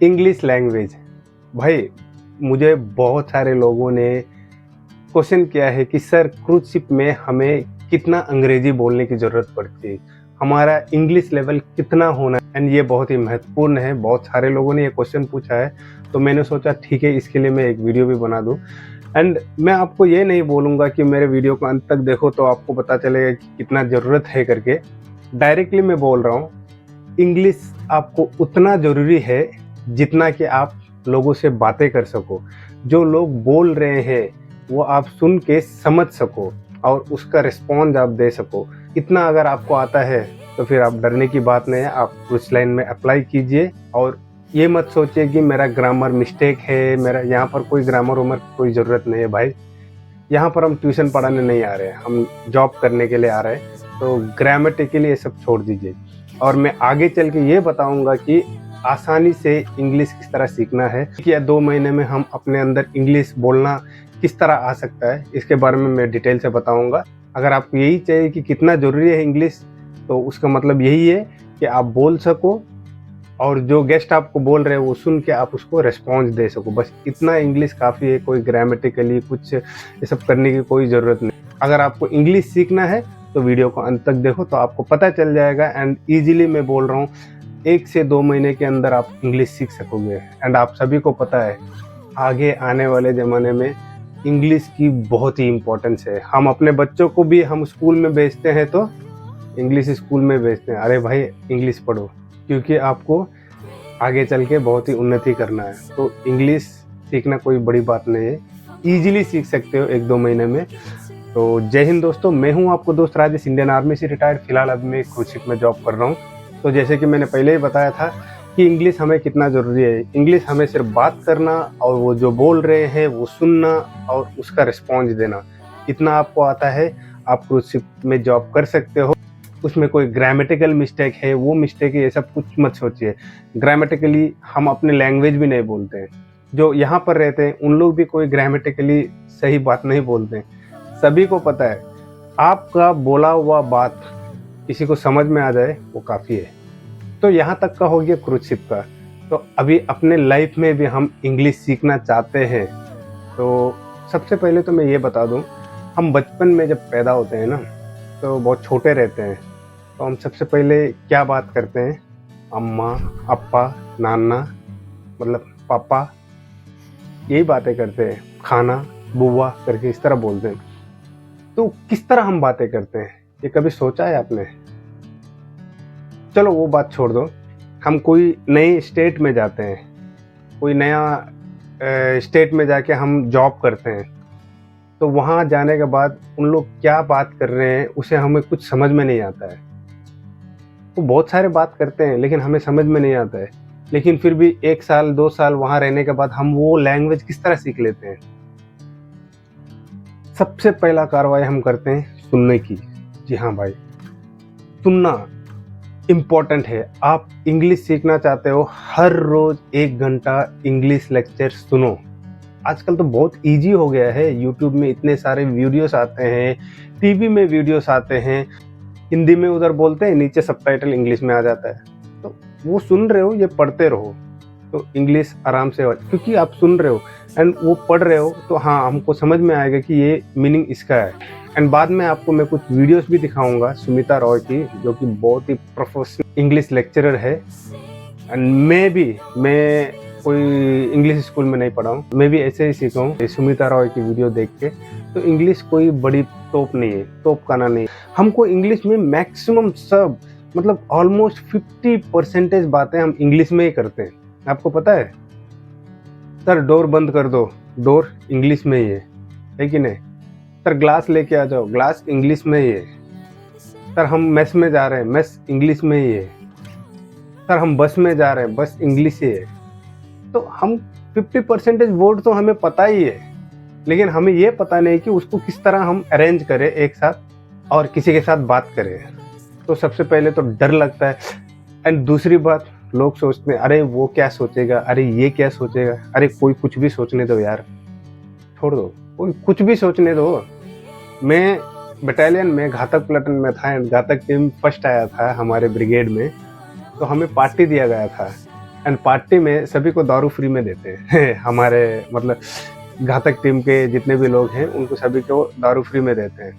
English language. भाई मुझे बहुत सारे लोगों ने क्वेश्चन किया है कि सर क्रूज शिप में हमें कितना अंग्रेजी बोलने की ज़रूरत पड़ती है, हमारा इंग्लिश लेवल कितना होना है। एंड ये बहुत ही महत्वपूर्ण है, बहुत सारे लोगों ने ये क्वेश्चन पूछा है, तो मैंने सोचा ठीक है इसके लिए मैं एक वीडियो भी बना दूँ। एंड मैं आपको ये नहीं बोलूँगा कि मेरे वीडियो को अंत तक देखो तो आपको पता चलेगा कि कितना ज़रूरत है करके। डायरेक्टली मैं बोल रहा हूँ, इंग्लिश आपको उतना ज़रूरी है जितना कि आप लोगों से बातें कर सको, जो लोग बोल रहे हैं वो आप सुन के समझ सको और उसका रिस्पॉन्स आप दे सको। इतना अगर आपको आता है तो फिर आप डरने की बात नहीं है, आप उस लाइन में अप्लाई कीजिए। और ये मत सोचिए कि मेरा ग्रामर मिस्टेक है, मेरा यहाँ पर कोई ग्रामर उमर कोई ज़रूरत नहीं है। भाई यहाँ पर हम ट्यूशन पढ़ाने नहीं आ रहे हैं, हम जॉब करने के लिए आ रहे हैं, तो ग्रामेटिकली ये सब छोड़ दीजिए। और मैं आगे चल के ये बताऊंगा कि आसानी से इंग्लिश किस तरह सीखना है, कि 2 महीने में हम अपने अंदर इंग्लिश बोलना किस तरह आ सकता है, इसके बारे में मैं डिटेल से बताऊंगा। अगर आपको यही चाहिए कि कितना ज़रूरी है इंग्लिश, तो उसका मतलब यही है कि आप बोल सको और जो गेस्ट आपको बोल रहे हैं वो सुन के आप उसको रिस्पॉन्स दे सको। बस इतना इंग्लिश काफ़ी है, कोई ग्रामेटिकली कुछ ये सब करने की कोई ज़रूरत नहीं। अगर आपको इंग्लिश सीखना है तो वीडियो को अंत तक देखो तो आपको पता चल जाएगा। एंड ईजिली मैं बोल रहा हूँ 1 से 2 महीने के अंदर आप इंग्लिश सीख सकोगे। एंड आप सभी को पता है आगे आने वाले ज़माने में इंग्लिश की बहुत ही इम्पोर्टेंस है। हम अपने बच्चों को भी हम स्कूल में भेजते हैं तो इंग्लिश स्कूल में भेजते हैं, अरे भाई इंग्लिश पढ़ो, क्योंकि आपको आगे चल के बहुत ही उन्नति करना है। तो इंग्लिश सीखना कोई बड़ी बात नहीं है, ईजिली सीख सकते हो 1-2 महीने में। तो जय हिंद दोस्तों, मैं हूं आपको दोस्त राजेश, इंडियन आर्मी से रिटायर्ड। फिलहाल अब मैं क्रूज शिप में जॉब कर रहा हूं। तो जैसे कि मैंने पहले ही बताया था कि इंग्लिश हमें कितना ज़रूरी है। इंग्लिश हमें सिर्फ बात करना और वो जो बोल रहे हैं वो सुनना और उसका रिस्पॉन्स देना, इतना आपको आता है, आप क्रूज शिप में जॉब कर सकते हो। उसमें कोई ग्रामेटिकल मिस्टेक है, वो मिस्टेक है, ये सब कुछ मत सोचिए। ग्रामेटिकली हम अपने लैंग्वेज भी नहीं बोलते हैं, जो यहाँ पर रहते हैं उन लोग भी कोई ग्रामेटिकली सही बात नहीं बोलते हैं। सभी को पता है आपका बोला हुआ बात किसी को समझ में आ जाए वो काफ़ी है। तो यहाँ तक का हो गया क्रूज शिप का। तो अभी अपने लाइफ में भी हम इंग्लिश सीखना चाहते हैं, तो सबसे पहले तो मैं ये बता दूँ, हम बचपन में जब पैदा होते हैं ना तो बहुत छोटे रहते हैं, तो हम सबसे पहले क्या बात करते हैं, अम्मा अप्पा नाना मतलब पापा, यही बातें करते हैं, खाना बुआ करके इस तरह बोलते हैं। तो किस तरह हम बातें करते हैं ये कभी सोचा है आपने? चलो वो बात छोड़ दो, हम कोई नए स्टेट में जाते हैं, कोई नया स्टेट में जाके हम जॉब करते हैं, तो वहाँ जाने के बाद उन लोग क्या बात कर रहे हैं उसे हमें कुछ समझ में नहीं आता है। वो बहुत सारे बात करते हैं लेकिन हमें समझ में नहीं आता है, लेकिन फिर भी 1 साल 2 साल वहाँ रहने के बाद हम वो लैंग्वेज किस तरह सीख लेते हैं। सबसे पहला कार्रवाई हम करते हैं सुनने की। जी हाँ भाई, सुनना इम्पॉर्टेंट है। आप इंग्लिश सीखना चाहते हो, हर रोज 1 घंटा इंग्लिश लेक्चर सुनो। आजकल तो बहुत इजी हो गया है, यूट्यूब में इतने सारे वीडियोस आते हैं, टीवी में वीडियोस आते हैं, हिंदी में उधर बोलते हैं, नीचे सबटाइटल इंग्लिश में आ जाता है। तो वो सुन रहे हो, ये पढ़ते रहो तो इंग्लिश आराम से, क्योंकि आप सुन रहे हो एंड वो पढ़ रहे हो तो हाँ हमको समझ में आएगा कि ये मीनिंग इसका है। एंड बाद में आपको मैं कुछ वीडियोस भी दिखाऊंगा सुमिता रॉय की, जो कि बहुत ही प्रोफेशनल इंग्लिश लेक्चरर है। एंड मैं कोई इंग्लिश स्कूल में नहीं पढ़ा हूँ, मैं भी ऐसे ही सीखा हूँ सुमिता रॉय की वीडियो देख के। तो इंग्लिश कोई बड़ी तोप नहीं है, तोप खाना नहीं। हमको इंग्लिश में मैक्सिमम सब मतलब ऑलमोस्ट 50% बातें हम इंग्लिश में ही करते हैं। आपको पता है, सर डोर बंद कर दो, डोर इंग्लिश में ही है कि नहीं? सर ग्लास लेके आ जाओ, ग्लास इंग्लिश में ही है। सर हम मेस में जा रहे हैं, मेस इंग्लिश में ही है। सर हम बस में जा रहे हैं, बस इंग्लिश ही है। तो हम 50% वर्ड तो हमें पता ही है, लेकिन हमें ये पता नहीं कि उसको किस तरह हम अरेंज करें एक साथ और किसी के साथ बात करें। तो सबसे पहले तो डर लगता है। एंड दूसरी बात, लोग सोचते हैं अरे वो क्या सोचेगा, अरे ये क्या सोचेगा, अरे कोई कुछ भी सोचने दो यार, छोड़ दो, कोई कुछ भी सोचने दो। मैं बटालियन में घातक प्लेटन में था, घातक टीम फर्स्ट आया था हमारे ब्रिगेड में, तो हमें पार्टी दिया गया था। एंड पार्टी में सभी को दारू फ्री में देते हैं हमारे मतलब घातक टीम के जितने भी लोग हैं उनको सभी को दारू फ्री में देते हैं।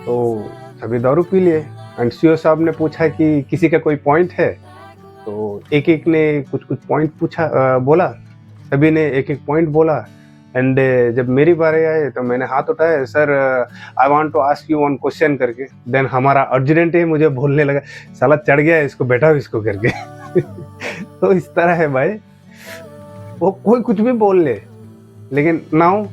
तो सभी दारू पी लिए एंड सीओ साहब ने पूछा कि किसी का कोई पॉइंट है, तो एक एक ने कुछ कुछ पॉइंट पूछा, बोला, सभी ने एक एक पॉइंट बोला। एंड जब मेरी बारी आई तो मैंने हाथ उठाया, sir I want to ask you one question करके। देन हमारा अर्जेंट ही मुझे बोलने लगा, साला चढ़ गया इसको, बैठाओ इसको करके तो इस तरह है भाई, वो कोई कुछ भी बोल ले, लेकिन नाउ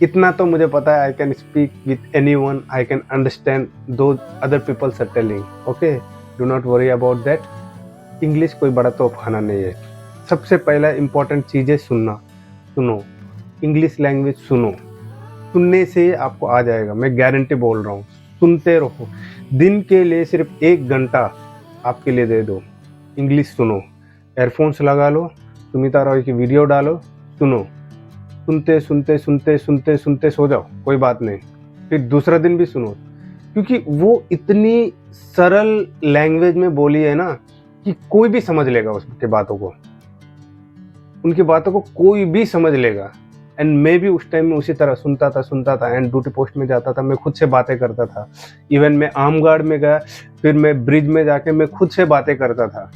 इतना तो मुझे पता है, I can speak with anyone, I can understand though other peoples are telling, okay, do not worry about that. English कोई बड़ा तोपखाना नहीं है। सबसे पहला इंपॉर्टेंट चीज़ है सुनना। सुनो, इंग्लिश लैंग्वेज सुनो, सुनने से आपको आ जाएगा, मैं गारंटी बोल रहा हूँ। सुनते रहो, दिन के लिए सिर्फ 1 घंटा आपके लिए दे दो, इंग्लिश सुनो, एयरफोन्स लगा लो, सुमिता रॉय की वीडियो डालो, सुनो, सुनते सुनते सुनते सुनते सुनते सो जाओ, कोई बात नहीं, फिर दूसरा दिन भी सुनो, क्योंकि वो इतनी सरल लैंग्वेज में बोली है ना कि कोई भी समझ लेगा उसके बातों को, उनकी बातों को कोई भी समझ लेगा। एंड मैं भी उस टाइम में उसी तरह सुनता था एंड ड्यूटी पोस्ट में जाता था, मैं खुद से बातें करता था। इवन मैं आमगार्ड में गया, फिर मैं ब्रिज में जाके मैं खुद से बातें करता था।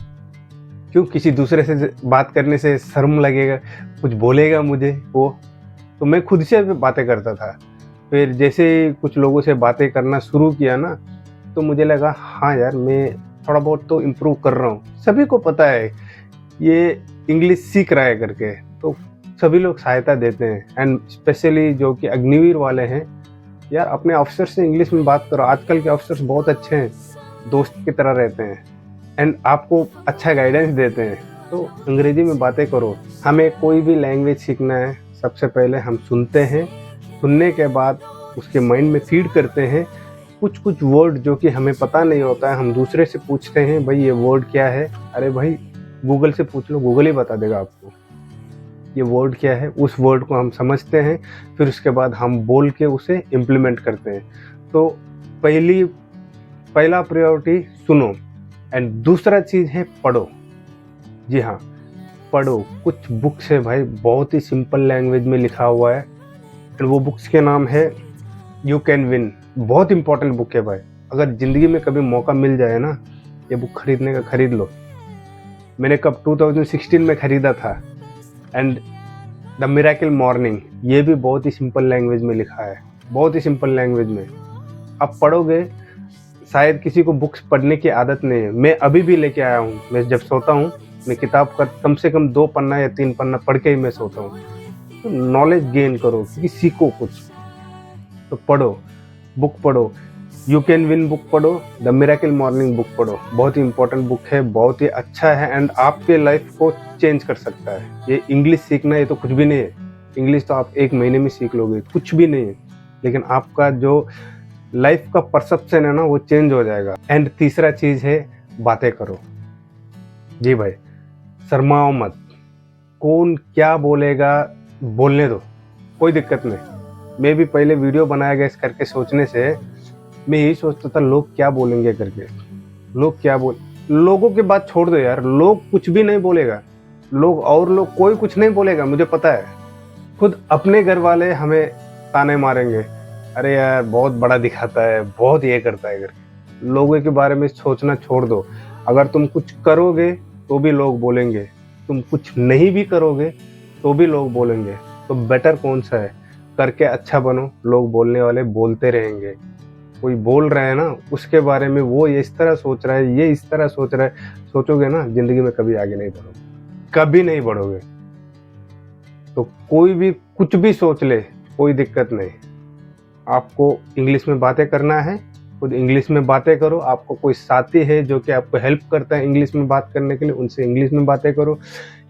क्यों, किसी दूसरे से बात करने से शर्म लगेगा, कुछ बोलेगा मुझे वो, तो मैं खुद से बातें करता था। फिर जैसे कुछ लोगों से बातें करना शुरू किया ना, तो मुझे लगा हाँ यार, मैं थोड़ा बहुत तो इम्प्रूव कर रहा हूँ। सभी को पता है ये इंग्लिश सीख रहा है करके, तो सभी लोग सहायता देते हैं। एंड स्पेशली जो कि अग्निवीर वाले हैं, यार अपने ऑफिसर से इंग्लिश में बात करो। आजकल के ऑफिसर्स बहुत अच्छे हैं, दोस्त की तरह रहते हैं एंड आपको अच्छा गाइडेंस देते हैं, तो अंग्रेजी में बातें करो। हमें कोई भी लैंग्वेज सीखना है, सबसे पहले हम सुनते हैं, सुनने के बाद उसके माइंड में फीड करते हैं। कुछ कुछ वर्ड जो कि हमें पता नहीं होता है, हम दूसरे से पूछते हैं, भाई ये वर्ड क्या है, अरे भाई गूगल से पूछ लो, गूगल ही बता देगा आपको ये वर्ड क्या है। उस वर्ड को हम समझते हैं, फिर उसके बाद हम बोल के उसे इम्प्लीमेंट करते हैं। तो पहला प्रायोरिटी सुनो, एंड दूसरा चीज़ है पढ़ो। जी हाँ, पढ़ो। कुछ बुक्स है भाई, बहुत ही सिंपल लैंग्वेज में लिखा हुआ है, एंड वो बुक्स के नाम है यू कैन विन। बहुत इंपॉर्टेंट बुक है भाई, अगर ज़िंदगी में कभी मौका मिल जाए ना ये बुक खरीदने का, खरीद लो। मैंने कब 2016 में ख़रीदा था। एंड द मिरेकल मॉर्निंग, ये भी बहुत ही सिंपल लैंग्वेज में लिखा है, बहुत ही सिंपल लैंग्वेज में। आप पढ़ोगे, शायद किसी को बुक्स पढ़ने की आदत नहीं है, मैं अभी भी लेके आया हूँ। मैं जब सोता हूँ, मैं किताब का कम से कम 2 पन्ना या 3 पन्ना पढ़ के ही मैं सोता हूँ। तो नॉलेज गेन करो, क्योंकि सीखो कुछ, तो पढ़ो, बुक पढ़ो। यू कैन विन बुक पढ़ो, द मिरेकल मॉर्निंग बुक पढ़ो, बहुत ही इंपॉर्टेंट बुक है, बहुत ही अच्छा है एंड आपके लाइफ को चेंज कर सकता है। ये इंग्लिश सीखना ये तो कुछ भी नहीं है, इंग्लिश तो आप 1 महीने में सीख लोगे, कुछ भी नहीं है, लेकिन आपका जो लाइफ का परसेप्शन है ना वो चेंज हो जाएगा। एंड तीसरा चीज़ है बातें करो। जी भाई, शर्माओ मत, कौन क्या बोलेगा बोलने दो, कोई दिक्कत नहीं। मैं भी पहले वीडियो बनाया गया इस करके सोचने से मैं यही सोचता था लोग क्या बोलेंगे करके, लोगों की बात छोड़ दो यार, लोग कुछ भी नहीं बोलेगा, लोग कोई कुछ नहीं बोलेगा, मुझे पता है। खुद अपने घर वाले हमें ताने मारेंगे, अरे यार बहुत बड़ा दिखाता है, बहुत ये करता है करके। लोगों के बारे में सोचना छोड़ दो। अगर तुम कुछ करोगे तो भी लोग बोलेंगे, तुम कुछ नहीं भी करोगे तो भी लोग बोलेंगे, तो बेटर कौन सा है, करके अच्छा बनो। लोग बोलने वाले बोलते रहेंगे, कोई बोल रहा है ना उसके बारे में, वो ये इस तरह सोच रहा है, ये इस तरह सोच रहा है, सोचोगे ना जिंदगी में कभी आगे नहीं बढ़ोगे, कभी नहीं बढ़ोगे। तो कोई भी कुछ भी सोच ले, कोई दिक्कत नहीं। आपको इंग्लिश में बातें करना है, खुद इंग्लिश में बातें करो। आपको कोई साथी है जो कि आपको हेल्प करता है इंग्लिश में बात करने के लिए, उनसे इंग्लिश में बातें करो।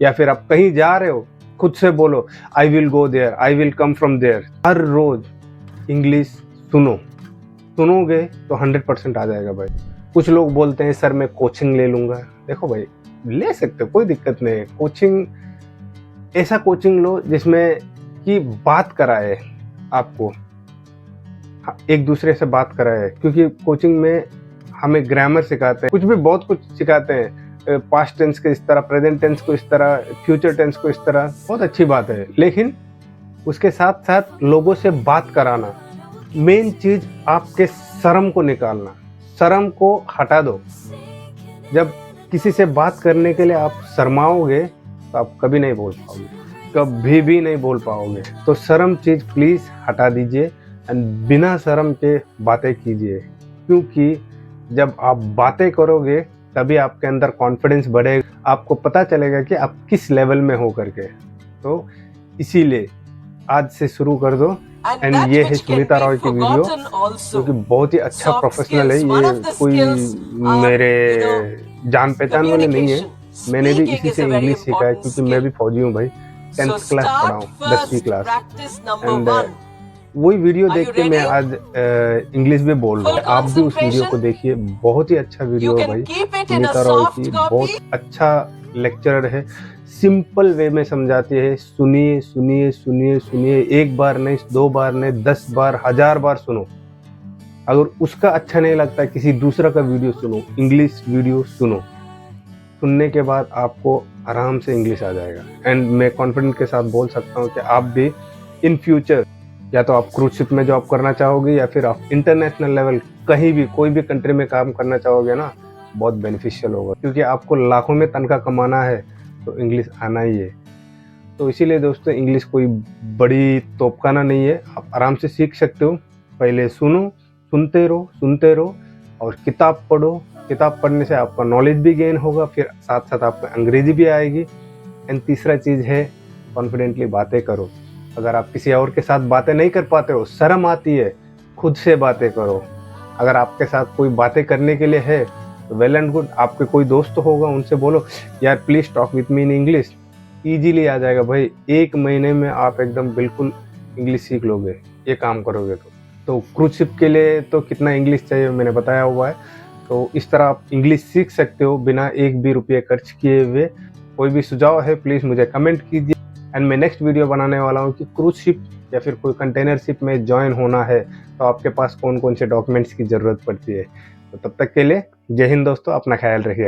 या फिर आप कहीं जा रहे हो, खुद से बोलो I will go there, I will come from there. हर रोज इंग्लिश सुनोगे तो 100% आ जाएगा भाई। कुछ लोग बोलते हैं सर मैं कोचिंग ले लूँगा, देखो भाई ले सकते हो, कोई दिक्कत नहीं है। कोचिंग, ऐसा कोचिंग लो जिसमें कि बात कराए आपको, एक दूसरे से बात कराए, क्योंकि कोचिंग में हमें ग्रामर सिखाते हैं, कुछ भी बहुत कुछ सिखाते हैं, पास्ट टेंस को इस तरह, प्रेजेंट टेंस को इस तरह, फ्यूचर टेंस को इस तरह, बहुत अच्छी बात है। लेकिन उसके साथ साथ लोगों से बात कराना, मेन चीज आपके शर्म को निकालना, शर्म को हटा दो। जब किसी से बात करने के लिए आप शर्माओगे तो आप कभी नहीं बोल पाओगे, कभी भी नहीं बोल पाओगे। तो शर्म चीज प्लीज हटा दीजिए एंड बिना शर्म के बातें कीजिए, क्योंकि जब आप बातें करोगे तभी आपके अंदर कॉन्फिडेंस बढ़ेगा, आपको पता चलेगा कि आप किस लेवल में हो करके। तो इसीलिए आज से शुरू कर दो। एंड ये है सुनीता रॉय की वीडियो, जो कि बहुत ही अच्छा प्रोफेशनल है। ये कोई मेरे जान पहचान वाले नहीं है, मैंने भी इसी से इंग्लिश सीखा है, क्योंकि मैं भी फौजी हूँ भाई, 10th क्लास पढ़ा हूँ, 10वीं क्लास। एंड वही वीडियो देख के मैं आज इंग्लिश भी बोल रहा हूँ। आप भी उस वीडियो को देखिए, बहुत ही अच्छा वीडियो है भाई, सुनीता रॉय की, बहुत अच्छा लेक्चरर है, सिंपल वे में समझाती है। सुनिए सुनिए सुनिए सुनिए, एक बार नहीं, 2 बार नहीं, 10 बार, 1000 बार सुनो। अगर उसका अच्छा नहीं लगता, किसी दूसरा का वीडियो सुनो, इंग्लिश वीडियो सुनो। सुनने के बाद आपको आराम से इंग्लिश आ जाएगा। एंड मैं कॉन्फिडेंट के साथ बोल सकता हूँ कि आप भी इन फ्यूचर, या तो आप क्रूज शिप में जॉब करना चाहोगे, या फिर आप इंटरनेशनल लेवल कहीं भी कोई भी कंट्री में काम करना चाहोगे ना, बहुत बेनिफिशियल होगा, क्योंकि आपको लाखों में तनख्वाह कमाना है तो इंग्लिश आना ही है। तो इसीलिए दोस्तों, इंग्लिश कोई बड़ी तोपखाना नहीं है, आप आराम से सीख सकते हो। पहले सुनो, सुनते रहो और किताब पढ़ो। किताब पढ़ने से आपका नॉलेज भी गेन होगा, फिर साथ साथ आपको अंग्रेजी भी आएगी। एंड तीसरा चीज़ है, कॉन्फिडेंटली बातें करो। अगर आप किसी और के साथ बातें नहीं कर पाते हो, शर्म आती है, खुद से बातें करो। अगर आपके साथ कोई बातें करने के लिए है तो वेल एंड गुड, आपके कोई दोस्त होगा, उनसे बोलो यार please talk with me in English, easily आ जाएगा भाई। 1 महीने में आप एकदम बिल्कुल इंग्लिश सीख लोगे, ये काम करोगे तो क्रूज शिप के लिए तो कितना इंग्लिश चाहिए मैंने बताया हुआ है। तो इस तरह आप इंग्लिश सीख सकते हो बिना 1 भी रुपये खर्च किए हुए। कोई भी सुझाव है प्लीज़ मुझे कमेंट कीजिए। एंड मैं नेक्स्ट वीडियो बनाने वाला हूँ कि क्रूज शिप या फिर कोई कंटेनर शिप में ज्वाइन होना है तो आपके पास कौन कौन से डॉक्यूमेंट्स की ज़रूरत पड़ती है। तो तब तक के लिए जय हिंद दोस्तों, अपना ख्याल रखिए।